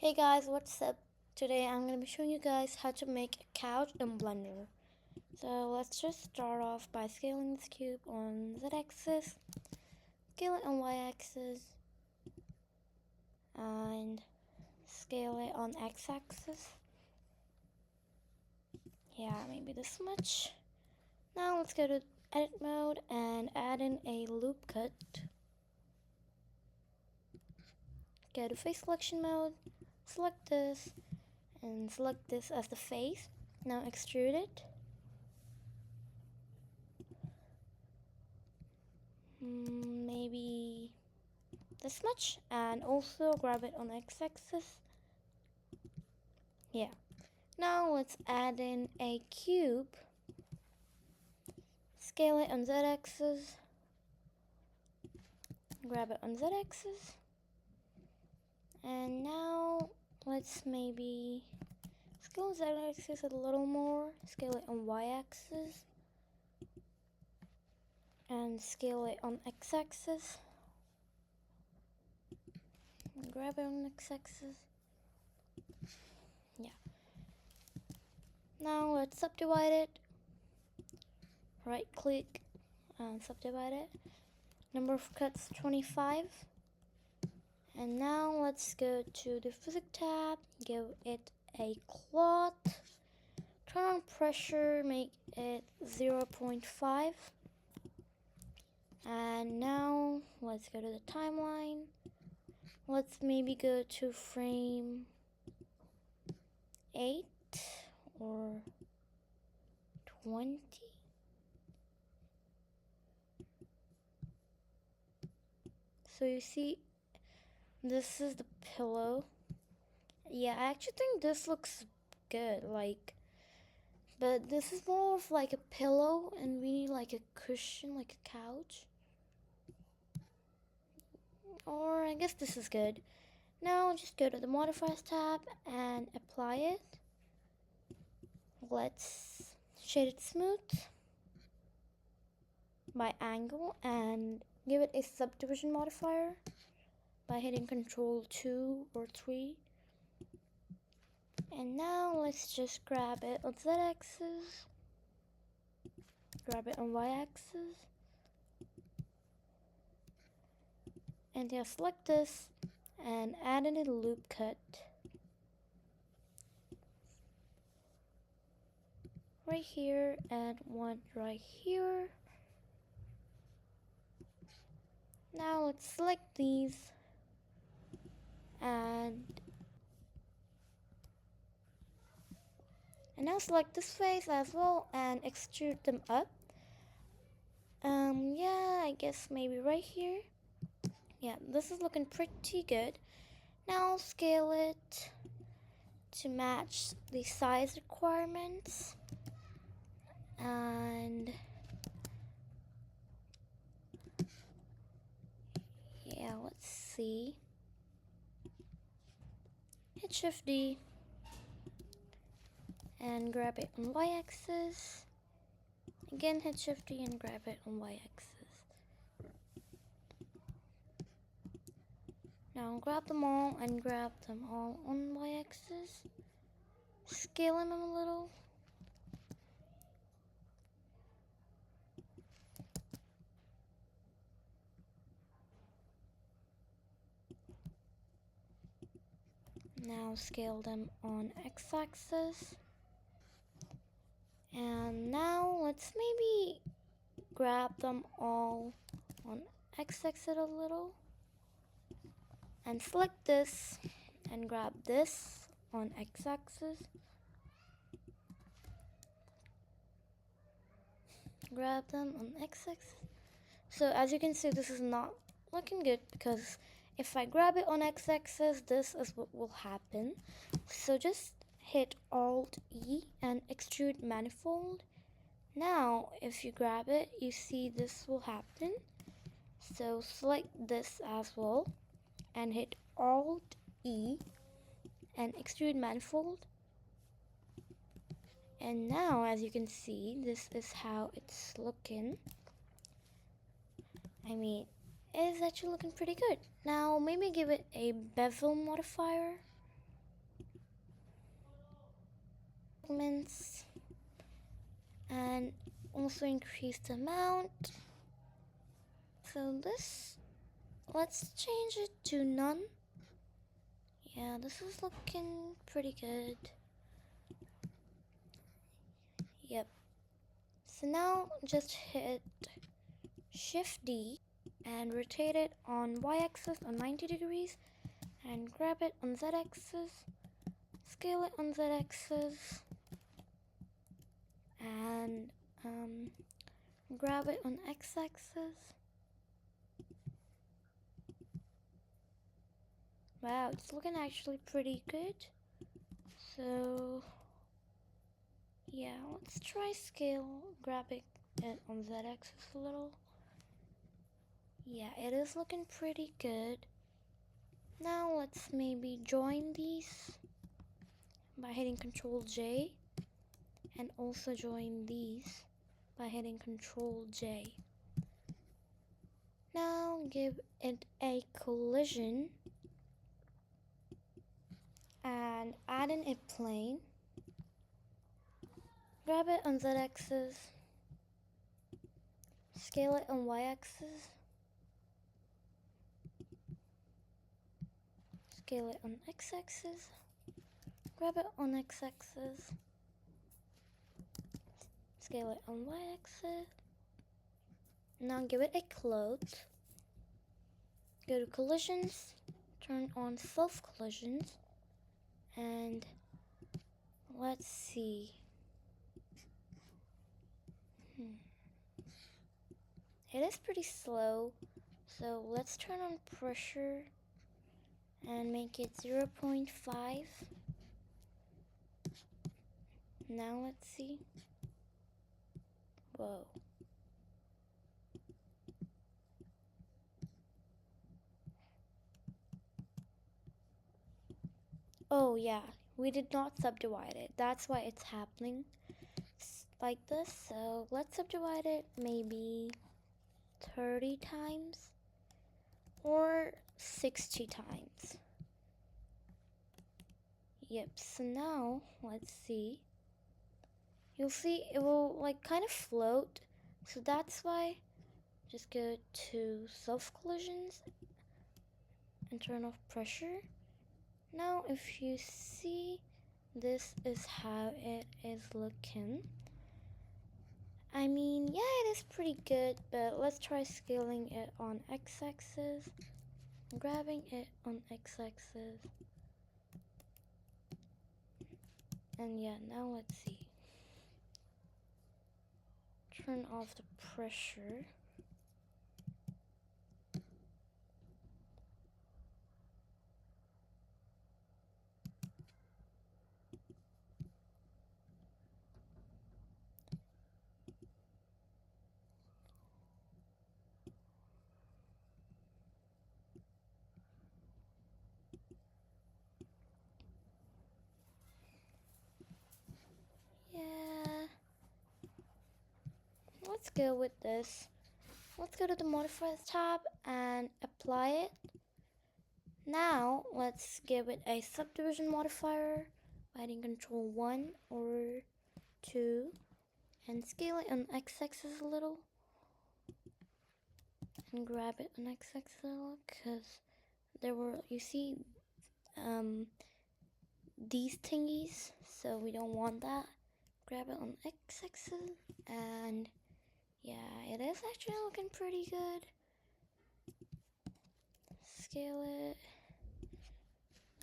Hey guys, what's up? Today I'm going to be showing you guys how to make a couch in Blender. So let's just start off by scaling this cube on Z-axis, scale it on Y-axis, and scale it on X-axis. Yeah, maybe this much. Now let's go to edit mode and add in a loop cut. Go to face selection mode, select this, and select this as the face. Now extrude it. Maybe this much, and also grab it on X-axis. Yeah. Now let's add in a cube. Scale it on Z-axis. Grab it on Z-axis. And now let's maybe scale Z-axis a little more. Scale it on Y-axis. And scale it on X-axis. Grab it on X-axis. Yeah. Now let's subdivide it. Right click and subdivide it. Number of cuts 25. And now let's go to the physics tab, give it a cloth, turn on pressure, make it 0.5. And now let's go to the timeline. Let's maybe go to frame 8 or 20. So you see, this is the pillow. Yeah, I actually think this looks good, but this is more of like a pillow, and we need like a cushion, like a couch. Or I guess this is good. Now just go to the modifiers tab and apply it. Let's shade it smooth by angle and give it a subdivision modifier by hitting Control 2 or 3. And now let's just grab it on Z-axis, grab it on Y-axis, and yeah, select this and add in a loop cut right here and one right here. Now let's select these and now select this face as well and extrude them up. Yeah, I guess maybe right here. Yeah, this is looking pretty good. Now scale it to match the size requirements. And yeah, let's see. Hit Shift D and grab it on Y-axis. Again, hit Shift D and grab it on Y-axis. Now grab them all and grab them all on Y-axis. Scale them a little. Now scale them on X-axis. And now let's maybe grab them all on X-axis a little. And select this and grab this on X-axis. Grab them on X-axis. So as you can see, this is not looking good because if I grab it on X-axis, this is what will happen. So just hit Alt E and extrude manifold. Now if you grab it, you see this will happen. So select this as well and hit Alt E and extrude manifold. And now as you can see, this is how it's looking. I mean, it is actually looking pretty good. Now maybe give it a bevel modifier. segments and also increase the amount. So this, let's change it to none. Yeah, this is looking pretty good. Yep. So now just hit Shift D and rotate it on Y-axis on 90 degrees and grab it on Z-axis, scale it on Z-axis, and grab it on X-axis. Wow, it's looking actually pretty good. So yeah, let's try grabbing it on Z-axis a little. Yeah, it is looking pretty good. Now let's maybe join these by hitting Control J, and also join these by hitting Control J. Now give it a collision and add in a plane. Grab it on Z-axis, scale it on Y-axis, scale it on X-axis, grab it on X-axis, scale it on Y-axis. Now give it a close. Go to collisions, turn on self collisions, and let's see. It is pretty slow, so let's turn on pressure and make it 0.5. Now let's see. Whoa. Oh yeah, we did not subdivide it. That's why it's happening like this. So let's subdivide it maybe 30 times or 60 times. Yep, so now let's see. You'll see it will like kind of float. So that's why just go to self collisions and turn off pressure. Now if you see, this is how it is looking. I mean, yeah, it is pretty good, but let's try scaling it on X-axis, grabbing it on X-axis, and yeah, now let's see. Turn off the pressure. Yeah, let's go with this. Let's go to the modifiers tab and apply it. Now let's give it a subdivision modifier by hitting Control 1 or 2 and scale it on X-axis a little and grab it on X-axis a little, because there were, you see, these thingies, so we don't want that. Grab it on X-axis, and yeah, it is actually looking pretty good. Scale it,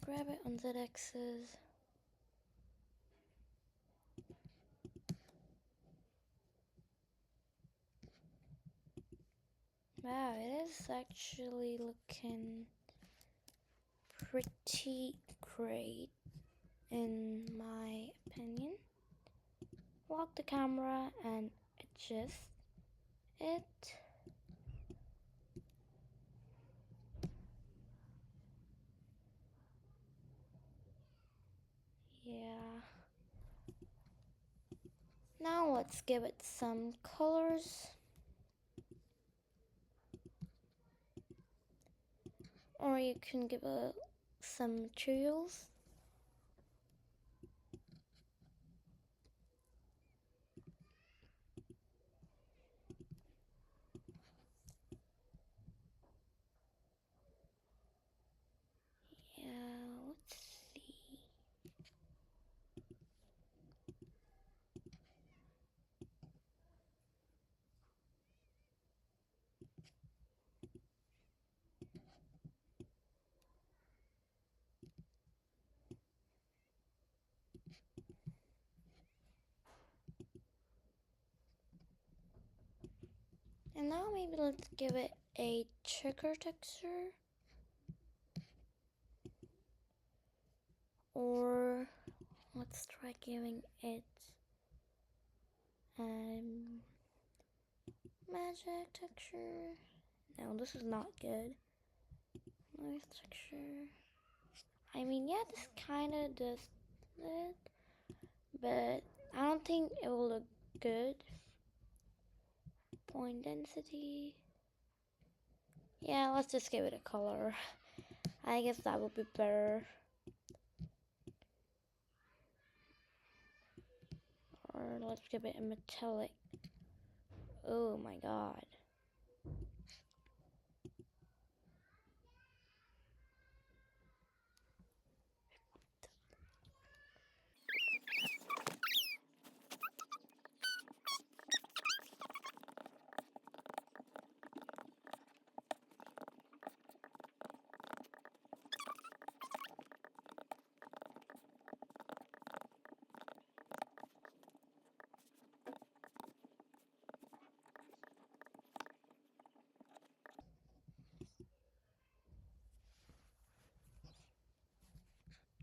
grab it on Z-axis. Wow, it is actually looking pretty great in my opinion. Lock the camera and adjust it. Yeah. Now let's give it some colors. Or you can give it some materials. And now maybe let's give it a checker texture. Or let's try giving it magic texture. No, this is not good. Nice texture. I mean, yeah, this kind of does it, but I don't think it will look good. Point density. Yeah, let's just give it a color. I guess that would be better. Or let's give it a metallic. Oh my god.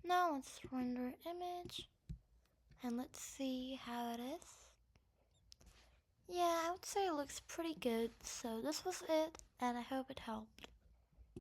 Now let's render image and let's see how it is. Yeah, I would say it looks pretty good. So this was it, and I hope it helped.